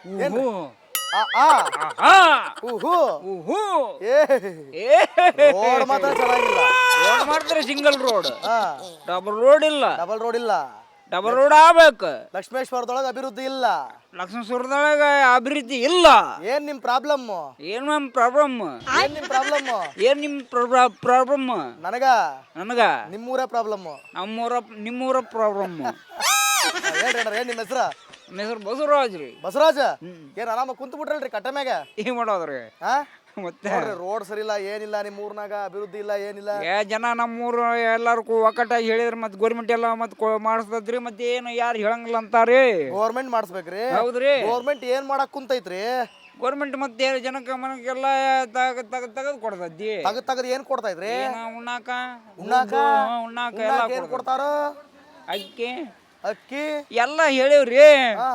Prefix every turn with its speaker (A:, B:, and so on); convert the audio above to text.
A: ಹ್ಞೂನ್ರಿ
B: ಊಹು.
A: ಆ ಆ
B: ಆಹಾ.
A: ಊಹು
B: ಊಹು.
A: ಏ
B: ಏ
A: ರೋಡ್ ಮಾತ್ರ ಚೆನ್ನಾಗಿಲ್ಲ.
B: ರೋಡ್ ಮಾಡಿದ್ರೆ ಸಿಂಗಲ್ ರೋಡ್,
A: ಹಾ
B: ಡಬಲ್ ರೋಡ್ ಇಲ್ಲ.
A: ಡಬಲ್ ರೋಡ್ ಇಲ್ಲ.
B: ಡಬಲ್ ರೋಡ್ ಆಗ್ಬೇಕು.
A: ಲಕ್ಷ್ಮೇಶ್ವರದೊಳಗೆ ಅಭಿವೃದ್ಧಿ ಇಲ್ಲ.
B: ಲಕ್ಷ್ಮೀಶ್ವರದೊಳಗ ಅಭಿವೃದ್ಧಿ ಇಲ್ಲ.
A: ಏನ್ ನಿಮ್ ಪ್ರಾಬ್ಲಮ್?
B: ಏನು ನಮ್ಮ ಪ್ರಾಬ್ಲಮ್?
A: ಏನ್ ನಿಮ್ ಪ್ರಾಬ್ಲಮ್?
B: ಏನ್ ನಿಮ್ಮ ಪ್ರಾಬ್ಲಮ್?
A: ನನಗ
B: ನನಗ
A: ನಿಮ್ಮೂರೇ ಪ್ರಾಬ್ಲಮ್.
B: ನಿಮ್ಮೂರ ಪ್ರಾಬ್ಲಮ್.
A: ಹೇಳ್ರಿ ಅಣ್ಣ, ಏನ್ ನಿಮ್ಮ ಹೆಸರ?
B: ನಮ್ಮ ಹೆಸರು ಬಸವರಾಜ್ ರೀ.
A: ಬಸವರಾಜ. ಏನ್ ಆರಾಮ ಕುಂತು ಬಿಟ್ರಲ್ರಿ ಕಟ್ಟ ಮ್ಯಾಗ?
B: ಏನ್ ಮಾಡೋದ್ರಿ
A: ಹಾ
B: ಮತ್ತೆ?
A: ನೋಡ್ರಿ ರೋಡ್ ಸರಿ ಇಲ್ಲ, ಏನಿಲ್ಲ ನಿಮ್ಮ ಊರ್ನಾಗ ಅಭಿವೃದ್ಧಿ ಇಲ್ಲ, ಏನಿಲ್ಲ.
B: ಜನ ನಮ್ಮೂರು ಎಲ್ಲಾರು ಒಕ್ಕಟ್ಟಾಗಿ ಹೇಳಿದ್ರೆ ಮತ್ತೆ ಗೋರ್ಮೆಂಟ್ ಎಲ್ಲ ಮತ್ತೆ ಮಾಡಿಸ್ತದ್ರಿ. ಮತ್ತೆ ಏನು ಯಾರು ಹೇಳಂಗಿಲ್ಲ ಅಂತಾರಿ.
A: ಗೌರ್ಮೆಂಟ್ ಮಾಡಿಸ್ಬೇಕ್ರಿ.
B: ಹೌದ್ರಿ.
A: ಗೌರ್ಮೆಂಟ್ ಏನ್ ಮಾಡಕ್ ಕುಂತೈತ್ರಿ?
B: ಗೌರ್ಮೆಂಟ್ ಮತ್ತೆ ಜನಕ್ಕೆ ಮನಕ್ಕೆಲ್ಲ ತೆಗೆದು ಕೊಡ್ತದ್ದಿ.
A: ತಗದ್ ಏನ್ ಕೊಡ್ತೈತ್ರಿ?
B: ಉಣ್ಣಾಕ
A: ಉಣ್ಣಾಕ
B: ಉಣ್ಣಾಕ
A: ಉಣ್ಣಾಕ
B: ಎಲ್ಲ
A: ಏನ್ ಕೊಡ್ತಾರ?
B: ಅಕ್ಕಿ
A: ಅಕ್ಕಿ
B: ಎಲ್ಲ ಹೇಳಿವ್ರಿ.
A: ಹಾ